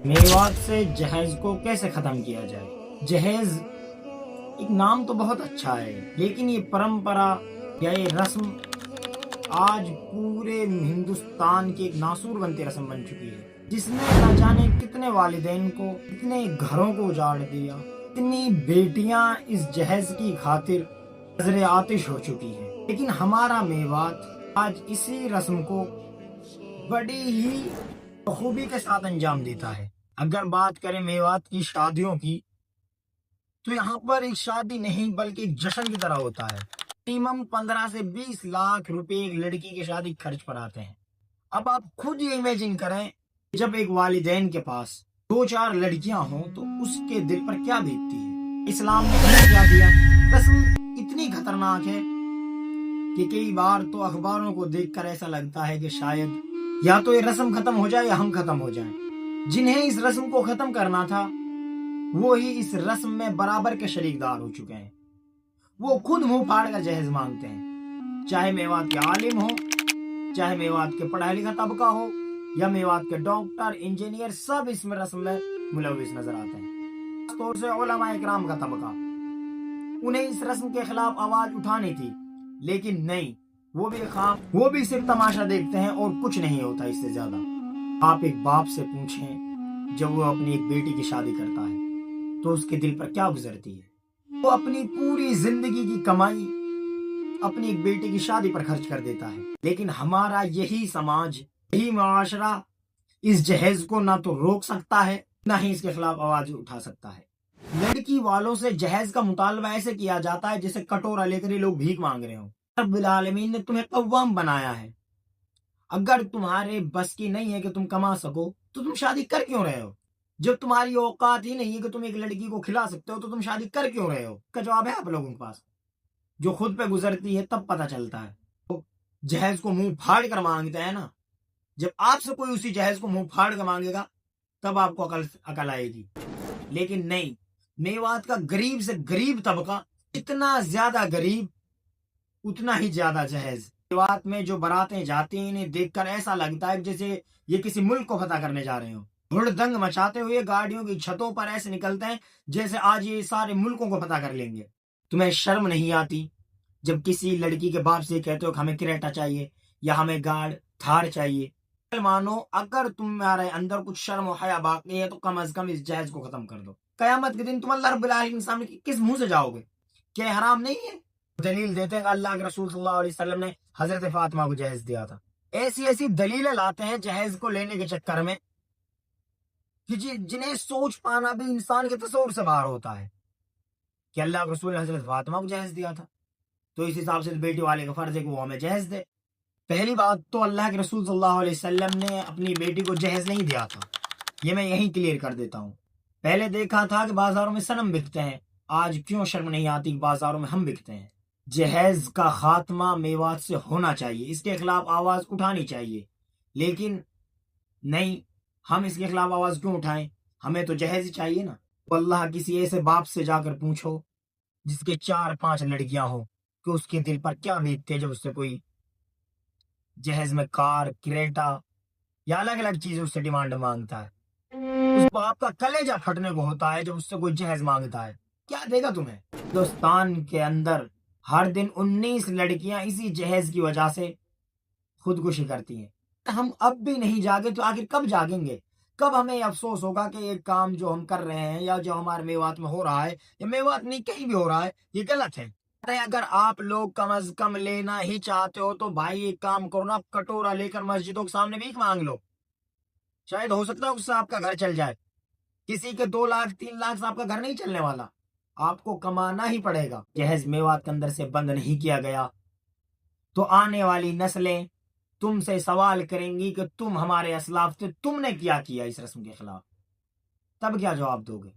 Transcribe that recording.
میوات سے جہیز کو کیسے ختم کیا جائے؟ جہیز ایک نام تو بہت اچھا ہے، لیکن یہ پرمپرا یا یہ رسم آج پورے ہندوستان کی ایک ناسور بنتی رسم بن چکی ہے، جس نے نہ جانے کتنے والدین کو، کتنے گھروں کو اجاڑ دیا، کتنی بیٹیاں اس جہیز کی خاطر نظر آتش ہو چکی ہیں۔ لیکن ہمارا میوات آج اسی رسم کو بڑی ہی خوبی کے ساتھ انجام دیتا ہے۔ اگر بات کریں میوات کی شادیوں کی، تو یہاں پر ایک شادی نہیں بلکہ ایک جشن کی طرح ہوتا ہے۔ منیمم 15 سے 20 لاکھ روپے ایک لڑکی کی شادی خرچ پر آتے ہیں۔ اب آپ خود یہ امیجن کریں، جب ایک والدین کے پاس 2-4 لڑکیاں ہوں تو اس کے دل پر کیا بیتتی ہے۔ اسلام نے ہمیں کیا دیا؟ رسم اتنی خطرناک ہے کہ کئی بار تو اخباروں کو دیکھ کر ایسا لگتا ہے کہ شاید یا تو یہ رسم ختم ہو جائے یا ہم ختم ہو جائیں۔ جنہیں اس رسم کو ختم کرنا تھا وہی اس رسم میں برابر کے شریک دار ہو چکے ہیں۔ وہ خود منہ پھاڑ کر جہیز مانگتے ہیں، چاہے میوات کے عالم ہو، چاہے میوات کے پڑھا لکھا طبقہ ہو، یا میوات کے ڈاکٹر انجینئر، سب اس میں رسم میں ملوث نظر آتے ہیں۔ خاص طور سے علماء اکرام کا طبقہ، انہیں اس رسم کے خلاف آواز اٹھانی تھی، لیکن نہیں، وہ بھی صرف تماشا دیکھتے ہیں اور کچھ نہیں ہوتا اس سے زیادہ۔ آپ ایک باپ سے پوچھیں، جب وہ اپنی ایک بیٹی کی شادی کرتا ہے تو اس کے دل پر کیا گزرتی ہے؟ وہ اپنی پوری زندگی کی کمائی اپنی ایک بیٹی کی شادی پر خرچ کر دیتا ہے۔ لیکن ہمارا یہی سماج، یہی معاشرہ اس جہیز کو نہ تو روک سکتا ہے، نہ ہی اس کے خلاف آواز اٹھا سکتا ہے۔ لڑکی والوں سے جہیز کا مطالبہ ایسے کیا جاتا ہے جیسے کٹورا لے کر یہ لوگ بھیک مانگ رہے ہوں۔ رب العالمین نے تمہیں قوام بنایا ہے، اگر تمہارے بس کی نہیں ہے کہ تم کما سکو تو تم شادی کر کیوں رہے ہو؟ جب تمہاری اوقات ہی نہیں ہے کہ تم ایک لڑکی کو کھلا سکتے ہو تو تم شادی کر کیوں رہے ہو؟ کا جواب ہے آپ لوگوں کے پاس، جو خود پہ گزرتی ہے تب پتہ چلتا ہے۔ جہیز کو منہ پھاڑ کر مانگتے ہیں نا، جب آپ سے کوئی اسی جہیز کو منہ پھاڑ کر مانگے گا تب آپ کو عقل آئے گی۔ لیکن نہیں، میوات کا غریب سے غریب طبقہ، اتنا زیادہ غریب اتنا ہی زیادہ جہیز۔ میوات میں جو باراتیں جاتی ہیں انہیں دیکھ کر ایسا لگتا ہے جیسے یہ کسی ملک کو فتح کرنے جا رہے ہوں۔ ہڑدنگ مچاتے ہوئے گاڑیوں کی چھتوں پر ایسے نکلتے ہیں جیسے آج یہ سارے ملکوں کو فتح کر لیں گے۔ تمہیں شرم نہیں آتی جب کسی لڑکی کے باپ سے کہتے ہو کہ ہمیں کریٹا چاہیے یا ہمیں گاڑ تھار چاہیے؟ مانو اگر تمہارے اندر کچھ شرم و حیا باقی ہے تو کم از کم اس جہیز کو ختم کر دو۔ قیامت کے دن تم اللہ رب العالمین کے سامنے کس منہ سے جاؤ گے؟ کیا حرام نہیں ہے؟ دلیل دیتے ہیں کہ اللہ کے رسول صلی اللہ علیہ وسلم نے حضرت فاطمہ کو جہیز دیا تھا۔ ایسی دلیلیں لاتے ہیں جہیز کو لینے کے چکر میں کہ جنہیں سوچ پانا بھی انسان کے تصور سے باہر ہوتا ہے کہ اللہ کے رسول نے حضرت فاطمہ کو جہیز دیا تھا، تو اس حساب سے بیٹی والے کا فرض ہے کہ وہ ہمیں جہیز دے۔ پہلی بات تو اللہ کے رسول صلی اللہ علیہ وسلم نے اپنی بیٹی کو جہیز نہیں دیا تھا، یہ میں یہیں کلیئر کر دیتا ہوں۔ پہلے دیکھا تھا کہ بازاروں میں صنم بکتے ہیں، آج کیوں شرم نہیں آتی کہ بازاروں میں ہم بکتے ہیں؟ جہیز کا خاتمہ میوات سے ہونا چاہیے، اس کے خلاف آواز اٹھانی چاہیے، لیکن نہیں، ہم اس کے خلاف آواز کیوں اٹھائیں؟ ہمیں تو جہیز ہی چاہیے نا۔ اللہ کسی ایسے باپ سے جا کر پوچھو جس کے 4-5 لڑکیاں ہوں کہ اس کے دل پر کیا بیتتے ہے جب اس سے کوئی جہیز میں کار، کریٹا یا الگ الگ چیزیں اس سے ڈیمانڈ مانگتا ہے۔ اس باپ کا کلیجہ پھٹنے کو ہوتا ہے جب اس سے کوئی جہیز مانگتا ہے۔ کیا دے گا تمہیں؟ ہندوستان کے اندر ہر دن 19 لڑکیاں اسی جہیز کی وجہ سے خودکشی کرتی ہیں۔ ہم اب بھی نہیں جاگے تو آخر کب جاگیں گے؟ کب ہمیں افسوس ہوگا کہ یہ کام جو ہم کر رہے ہیں یا جو ہمارے میوات میں ہو رہا ہے یا میوات نہیں کہیں بھی ہو رہا ہے یہ غلط ہے؟ اگر آپ لوگ کم از کم لینا ہی چاہتے ہو تو بھائی ایک کام کرو نا، کٹورا لے کر مسجدوں کے سامنے بھیک مانگ لو، شاید ہو سکتا ہے اس سے آپ کا گھر چل جائے۔ کسی کے 2 لاکھ 3 لاکھ سے آپ کا گھر نہیں چلنے والا، آپ کو کمانا ہی پڑے گا۔ جہیز میوات کے اندر سے بند نہیں کیا گیا تو آنے والی نسلیں تم سے سوال کریں گی کہ تم ہمارے اسلاف تھے، تم نے کیا اس رسم کے خلاف؟ تب کیا جواب دو گے؟